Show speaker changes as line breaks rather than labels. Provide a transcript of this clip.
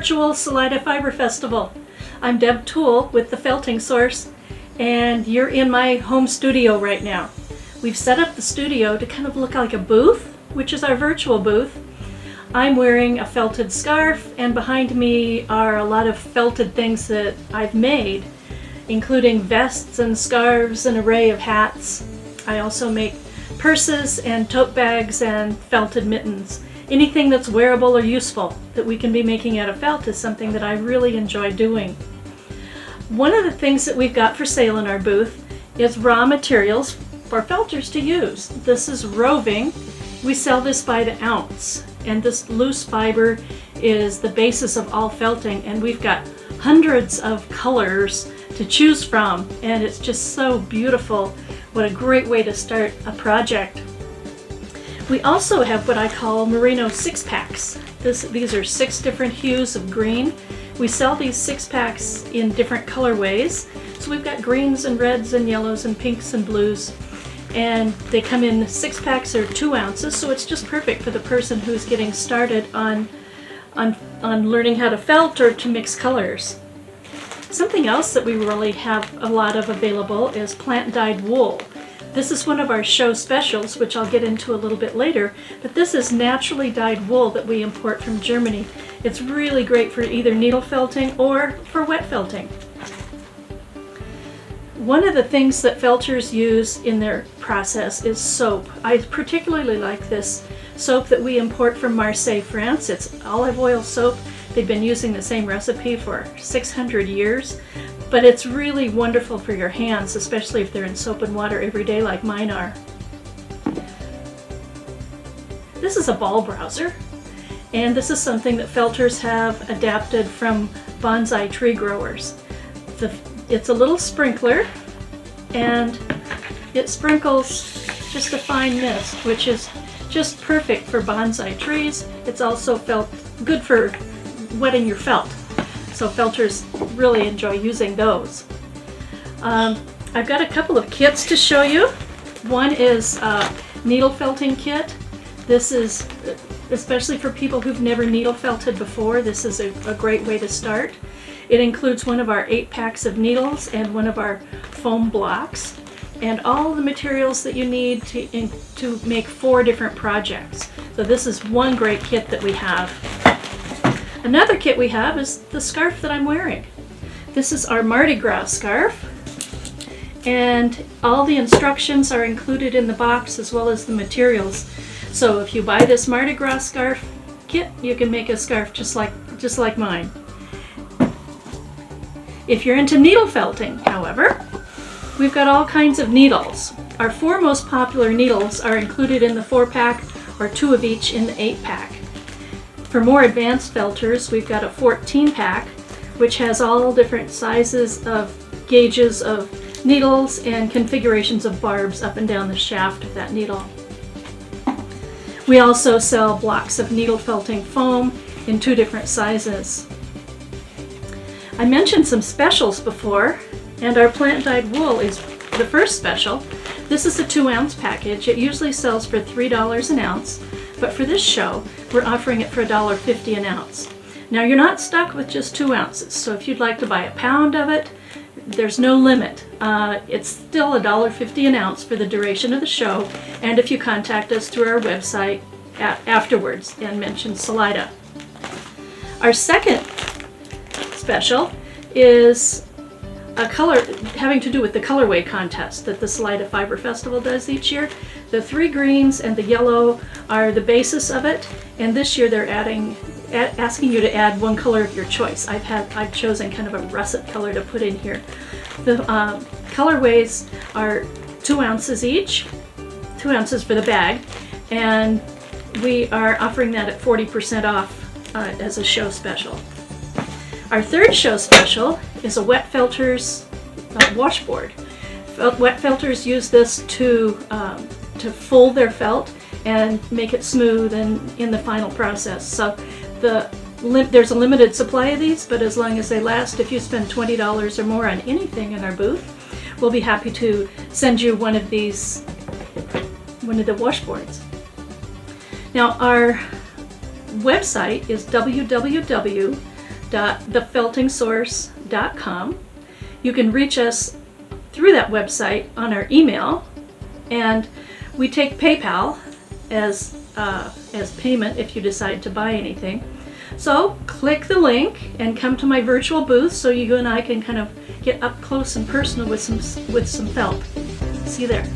virtual Salida Fiber Festival. I'm Deb Toole with the Felting Source, and you're in my home studio right now. We've set up the studio to kind of look like a booth, which is our virtual booth. I'm wearing a felted scarf, and behind me are a lot of felted things that I've made, including vests and scarves, an array of hats. I also make purses and tote bags and felted mittens. Anything that's wearable or useful that we can be making out of felt is something that I really enjoy doing. One of the things that we've got for sale in our booth is raw materials for felters to use. This is roving. We sell this by the ounce, and this loose fiber is the basis of all felting, and we've got hundreds of colors to choose from, and it's just so beautiful. What a great way to start a project. We also have what I call merino 6-packs. These are 6 different hues of green. We sell these 6-packs in different colorways. So we've got greens and reds and yellows and pinks and blues. And they come in 6-packs or 2 ounces, so it's just perfect for the person who's getting started on learning how to felt or to mix colors. Something else that we really have a lot of available is plant-dyed wool. This is one of our show specials, which I'll get into a little bit later, but this is naturally dyed wool that we import from Germany. It's really great for either needle felting or for wet felting. One of the things that felters use in their process is soap. I particularly like this soap that we import from Marseille, France. It's olive oil soap. They've been using the same recipe for 600 years. But it's really wonderful for your hands, especially if they're in soap and water every day like mine are. This is a ball browser, and this is something that felters have adapted from bonsai tree growers. It's a little sprinkler, and it sprinkles just a fine mist, which is just perfect for bonsai trees. It's also good for wetting your felt. So felters really enjoy using those. I've got a couple of kits to show you. One is a needle felting kit. This is especially for people who've never needle felted before. This is a great way to start. It includes one of our 8 packs of needles and one of our foam blocks, and all the materials that you need to make 4 different projects. So this is one great kit that we have. Another kit we have is the scarf that I'm wearing. This is our Mardi Gras scarf, and all the instructions are included in the box as well as the materials. So if you buy this Mardi Gras scarf kit, you can make a scarf just like mine. If you're into needle felting, however, we've got all kinds of needles. Our 4 most popular needles are included in the 4-pack, or 2 of each in the 8-pack. For more advanced felters, we've got a 14-pack, which has all different sizes of gauges of needles and configurations of barbs up and down the shaft of that needle. We also sell blocks of needle felting foam in 2 different sizes. I mentioned some specials before, and our plant-dyed wool is the first special. This is a 2-ounce package. It usually sells for $3 an ounce, but for this show, we're offering it for $1.50 an ounce. Now you're not stuck with just 2 ounces, so if you'd like to buy a pound of it, there's no limit. It's still $1.50 an ounce for the duration of the show, and if you contact us through our website afterwards and mention Salida. Our second special is a color having to do with the colorway contest that the Salida Fiber Festival does each year. The 3 greens and the yellow are the basis of it, and this year they're asking you to add 1 color of your choice. I've chosen kind of a russet color to put in here. The colorways are 2 ounces each, 2 ounces for the bag, and we are offering that at 40% off as a show special. Our third show special is a wet felter's washboard. Wet felters use this to fold their felt and make it smooth and in the final process. So there's a limited supply of these, but as long as they last, if you spend $20 or more on anything in our booth, we'll be happy to send you one of the washboards. Now our website is www www.thefeltingsource.com. You can reach us through that website on our email, and we take PayPal as payment if you decide to buy anything. So click the link and come to my virtual booth so you and I can kind of get up close and personal with some felt. See you there.